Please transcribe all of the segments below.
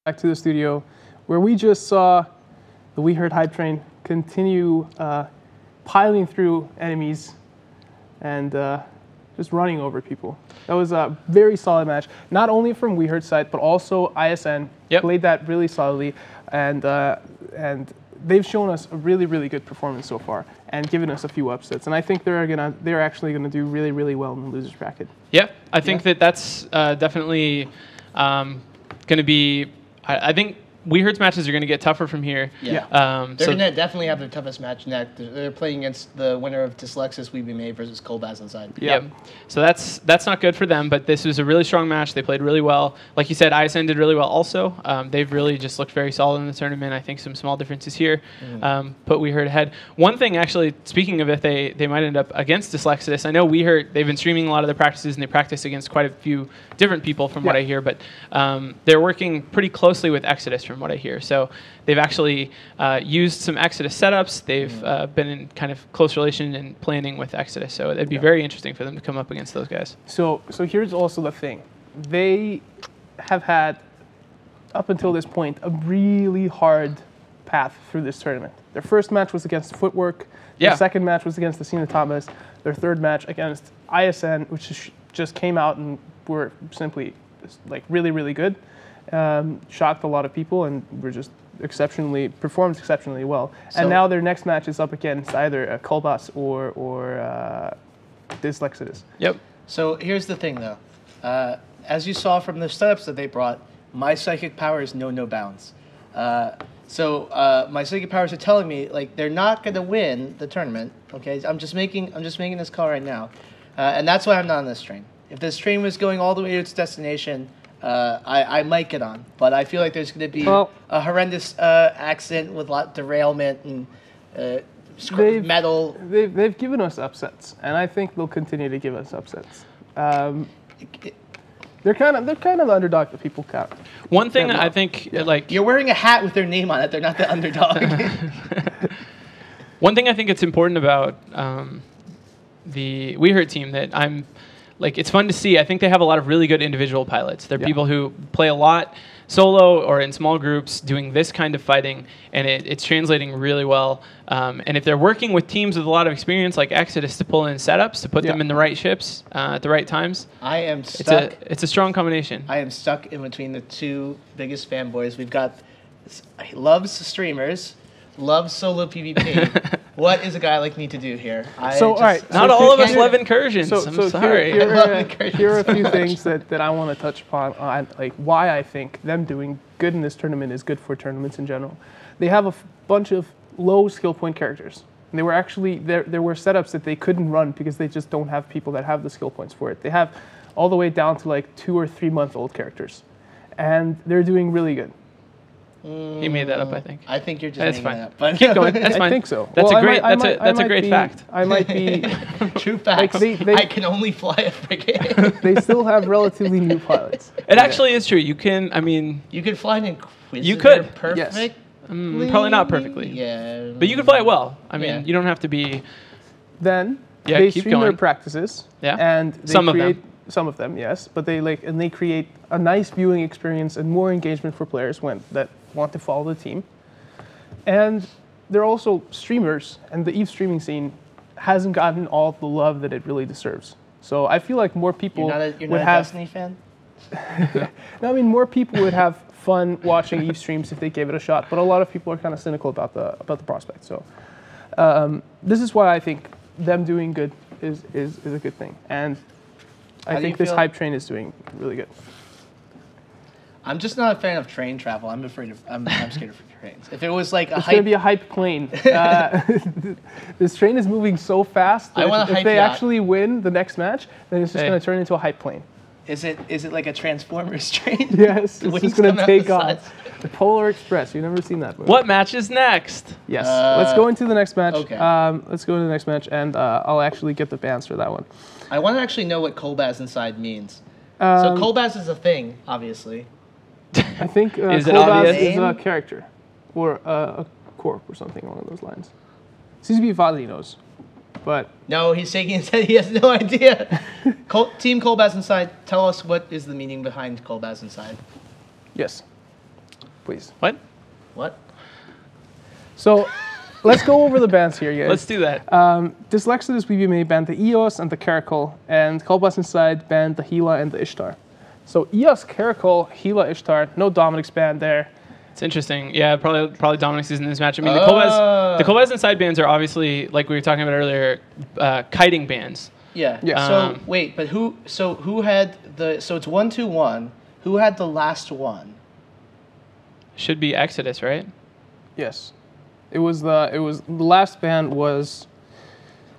back to the studio, where we just saw the We Heard Hype Train continue piling through enemies and just running over people. That was a very solid match, not only from We Heard side, but also ISN played that really solidly, and they've shown us a really, really good performance so far and given us a few upsets. And I think they're actually gonna do really, really well in the losers bracket. Yeah, I think that's definitely gonna be. I think We Heard's matches are going to get tougher from here. Yeah. They're going to definitely have their toughest match next. They're playing against the winner of Dyslexis We Be Made versus Colbaz inside. Yep. So that's not good for them, but this was a really strong match. They played really well. Like you said, ISN did really well also. They've really just looked very solid in the tournament. I think some small differences here put We Heard ahead. One thing, actually, speaking of it, they might end up against Dyslexis. I know We Heard, they've been streaming a lot of their practices, and they practice against quite a few different people from what I hear, but they're working pretty closely with Exodus from what I hear. So they've actually used some Exodus setups. They've been in kind of close relation and planning with Exodus. So it'd be very interesting for them to come up against those guys. So here's also the thing. They have had, up until this point, a really hard path through this tournament. Their first match was against Footwork. Their second match was against the Cena Thomas. Their third match against ISN, which just came out and were simply like really, really good. Shocked a lot of people and were just performed exceptionally well. So, and now their next match is up against either Colbas or Dyslexis. Yep. So here's the thing, though. As you saw from the setups that they brought, my psychic powers know no bounds. So my psychic powers are telling me like they're not going to win the tournament. Okay, I'm just making this call right now, and that's why I'm not on this train. If this train was going all the way to its destination, I might get on, but I feel like there's going to be a horrendous accident with a lot of derailment and metal. They've given us upsets, and I think they'll continue to give us upsets. They're kind of the underdog that people count. One thing I think, like, you're wearing a hat with their name on it. They're not the underdog. One thing I think it's important about the We Heard team that it's fun to see. I think they have a lot of really good individual pilots. They're people who play a lot solo or in small groups doing this kind of fighting, and it's translating really well. And if they're working with teams with a lot of experience like Exodus to pull in setups, to put them in the right ships at the right times, I am stuck. It's a strong combination. I am stuck in between the two biggest fanboys. We've got loves streamers, loves solo PvP. What is a guy like me to do here? Not all of us love incursions. I'm sorry. Here are a few things that I want to touch upon, like why I think them doing good in this tournament is good for tournaments in general. They have a bunch of low skill point characters. And they were actually, there were setups that they couldn't run because they just don't have people that have the skill points for it. They have all the way down to like 2 or 3 month old characters. And they're doing really good. He made that up, I think. I think you're just making that up. But keep going. That's fine. I think so. That's a great fact. I might be true facts. I can only fly a frigate. They still have relatively new pilots. It actually is true. You can fly an Inquisitor. You could. Perfectly. Yes. Probably not perfectly. Yeah. But you can fly it well. I mean, you don't have to be. Then they keep stream going. their practices. Yeah. And they some of them, yes, but they create a nice viewing experience and more engagement for players that want to follow the team. And they're also streamers, and the EVE streaming scene hasn't gotten all the love that it really deserves. So I feel like more people you're not a Destiny fan? No, I mean more people would have fun watching EVE streams if they gave it a shot, but a lot of people are kind of cynical about the prospect. So this is why I think them doing good is a good thing. And I think this hype train is doing really good. I'm just not a fan of train travel. I'm scared of trains. If it was like it's going to be a hype plane. This train is moving so fast that if they actually win the next match, then it's just going to turn into a hype plane. Is it like a Transformers train? Yes, it's just going to take off. The Polar Express. You've never seen that movie. What match is next? Yes. Let's go into the next match. Okay. Let's go to the next match, and I'll actually get the bands for that one. I want to actually know what Colbaz inside means. So Colbaz is a thing, obviously. I think Colbaz is a character, or a corp, or something along those lines. Seems to be Valinos, but no, he's shaking his head. He has no idea. Team Colbaz inside. Tell us what is the meaning behind Colbaz inside. Yes. please. What? What? So let's go over the bans here, guys. Let's do that. Dyslexidus BBMA banned the EOS and the Caracal, and Kolbas Inside banned the Gila and the Ishtar. So EOS, Caracal, Gila, Ishtar, no Dominic's banned there. It's interesting. Yeah, probably Dominic's is in this match. I mean, the Kolbas Inside bans are obviously, like we were talking about earlier, kiting bans. Yeah. Yeah. So wait, but who had the? So it's 1-2-1. Who had the last one? Should be Exodus, right? Yes. The last ban was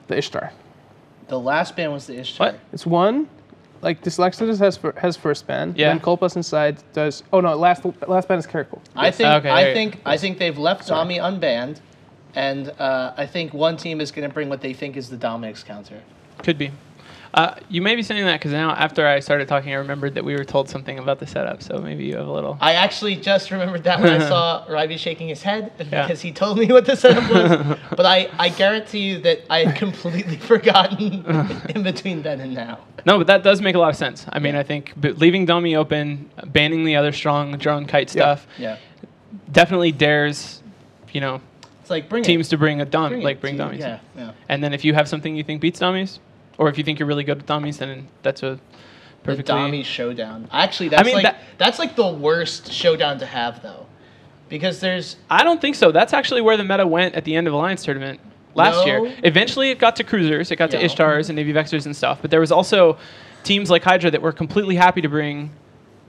the Ishtar. The last ban was the Ishtar. What? It's one, like Dyslexidus has first ban. Yeah. Then Kolbas Inside does. Oh no, last ban is Caracal. I think Okay, I think they've left Domi unbanned, and I think one team is going to bring what they think is the Dominic's counter. Could be. You may be saying that because now after I started talking, I remembered that we were told something about the setup. So maybe you have a little. I actually just remembered that when I saw Ryby shaking his head because he told me what the setup was. But I guarantee you that I had completely forgotten in between then and now. No, but that does make a lot of sense. I mean, I think leaving Domi open, banning the other strong drone kite stuff, definitely dares, It's like teams to bring Domis. Yeah. And then if you have something you think beats Domis, or if you think you're really good with Domis, then that's a perfectly... The Domi showdown. Actually, that's like the worst showdown to have, though. Because there's... I don't think so. That's actually where the meta went at the end of Alliance Tournament last year. Eventually, it got to Cruisers, it got to Ishtars and Navy Vectors and stuff. But there was also teams like Hydra that were completely happy to bring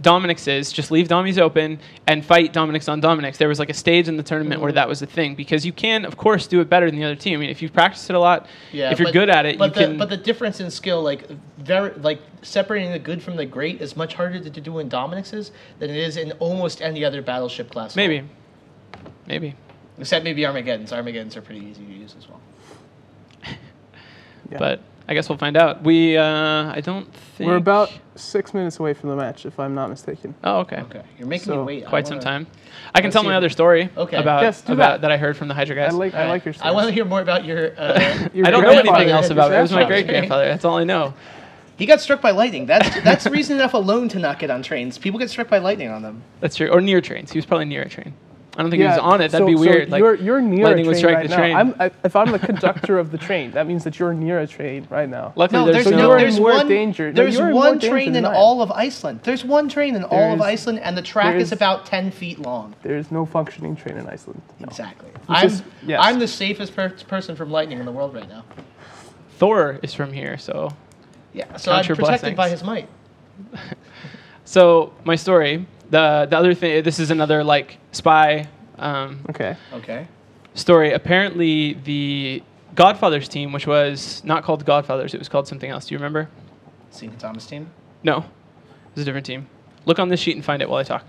Dominic's, just leave Domis open and fight Dominic's on Dominic's. There was like a stage in the tournament where that was a thing, because you can, of course, do it better than the other team. I mean, if you've practiced it a lot, if you're good at it, you can... But the difference in skill, separating the good from the great is much harder to do in Dominic's than it is in almost any other battleship class. Maybe. Except maybe Armageddon's. Armageddon's are pretty easy to use as well. But I guess we'll find out. I don't think... We're about 6 minutes away from the match, if I'm not mistaken. Oh, okay. Okay. You're making me wait. Quite some time. I can tell my other story about that I heard from the Hydra guys. I like your story. I want to hear more about your... I don't know anything else about it. It was my great-grandfather. That's all I know. He got struck by lightning. That's reason enough alone to not get on trains. People get struck by lightning on them. That's true. Or near trains. He was probably near a train. I don't think he was on it. That'd be weird. You're near lightning a would train strike right the train. if I'm the conductor of the train, that means that you're near a train right now. Luckily, there's more danger. There's one train in all of Iceland. There's one train in all of Iceland, and the track is about 10 feet long. There's no functioning train in Iceland. No. Exactly. I'm the safest person from lightning in the world right now. Thor is from here, so... Yeah, so I'm protected by his might. So, my story, the other thing, this is another, spy... Okay. Story. Apparently, the Godfathers team, which was not called Godfathers, it was called something else. Do you remember? St. Thomas team? No. It was a different team. Look on this sheet and find it while I talk.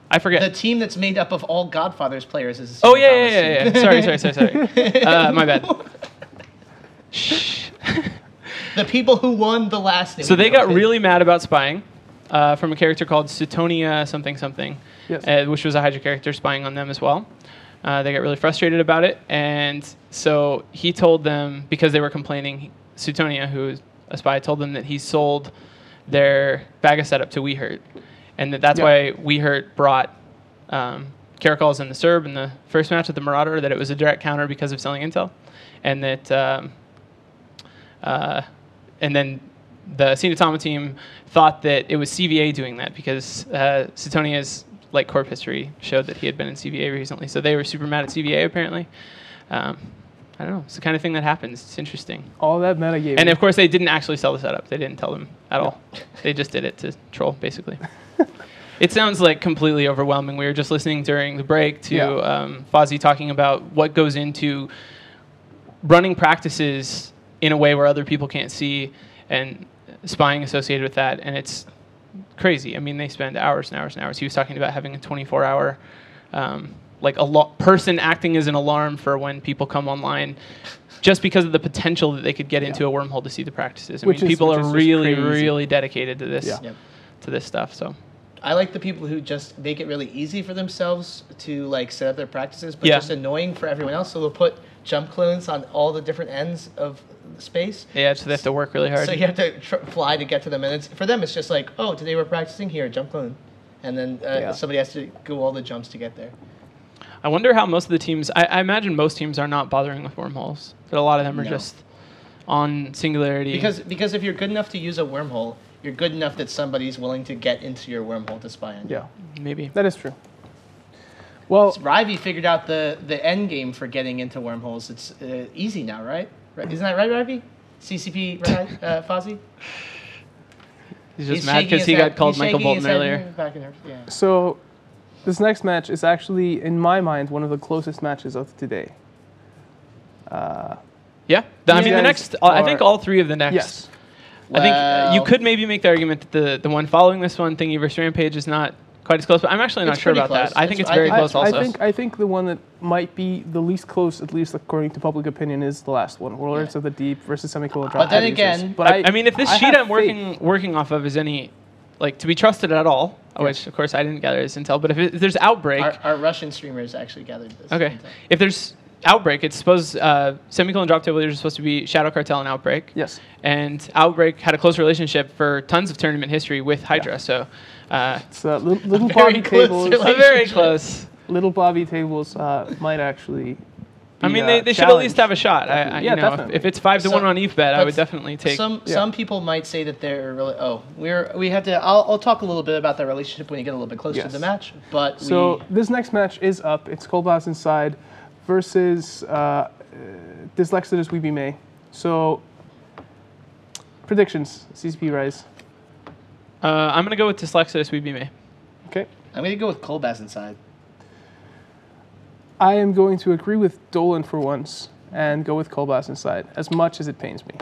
I forget. The team that's made up of all Godfathers players is... Yeah. Sorry. My bad. Shh. The people who won the last... So they got really mad about spying from a character called Suetonia something. Yes. Which was a Hydra character spying on them as well. They got really frustrated about it, and so he told them, because they were complaining, Suetonia, who is a spy, told them that he sold their bag of setup to WeHurt, and that's why WeHurt brought Caracals and the Serb in the first match with the Marauder, that it was a direct counter because of selling intel, and that and then the Sinatama team thought that it was CVA doing that because Suetonia's corp history showed that he had been in CVA recently. So they were super mad at CVA, apparently. I don't know. It's the kind of thing that happens. It's interesting. All that metagaming. And, of course, they didn't actually sell the setup. They didn't tell them at all. They just did it to troll, basically. It sounds completely overwhelming. We were just listening during the break to Fozzie talking about what goes into running practices in a way where other people can't see, and spying associated with that. And it's crazy. I mean, they spend hours and hours and hours. He was talking about having a 24-hour, person acting as an alarm for when people come online, just because of the potential that they could get into a wormhole to see the practices. I mean, people are really dedicated to this, to this stuff. So, I like the people who just make it really easy for themselves to set up their practices, but just annoying for everyone else. So they'll put jump clones on all the different ends of space. Yeah, so they have to work really hard. So you have to fly to get to them, and for them it's just oh, today we're practicing here, jump clone. and then somebody has to go all the jumps to get there. I wonder how most of the teams. I imagine most teams are not bothering with wormholes. That a lot of them are just on singularity. Because if you're good enough to use a wormhole, you're good enough that somebody's willing to get into your wormhole to spy on you. Yeah, maybe that is true. Well, Rivy figured out the end game for getting into wormholes. It's easy now, right? Isn't that right, Rivy? CCP, right, Fozzie? He's just mad because he got called Michael Bolton earlier. So, this next match is actually, in my mind, one of the closest matches of today. Yeah, I mean the next. I think all three of the next. Yes. I think you could maybe make the argument that the one following this one, Thingy vs Rampage, is not quite as close, but I'm actually not sure about that. I think it's very close also. I think the one that might be the least close, at least according to public opinion, is the last one, Warlords of the Deep versus Semicolon Drop. But then again, I mean, if this sheet I'm working off of is any, like, to be trusted at all, which of course I didn't gather this intel, but if there's Outbreak, our Russian streamers actually gathered this. Okay, intel. If there's Outbreak, it's supposed Semicolon Drop Tail Leaders are supposed to be Shadow Cartel and Outbreak. Yes. And Outbreak had a close relationship for tons of tournament history with Hydra. Yeah. So it's little Bobby tables. Very close. Little Bobby tables might actually. I mean, they should at least have a shot. Definitely. If it's 5-1 on ETH-bet, I would definitely take. Some people might say that they're really. We have to. I'll talk a little bit about that relationship when you get a little bit closer to the match. But this next match is up. It's Cold Blast Inside versus Dyslexidus We Be May. So predictions, CCP Rise. I'm gonna go with Dyslexidus We Be May. Okay. I'm gonna go with Cold Blast Inside. I am going to agree with Dolan for once and go with Cold Blast Inside, as much as it pains me.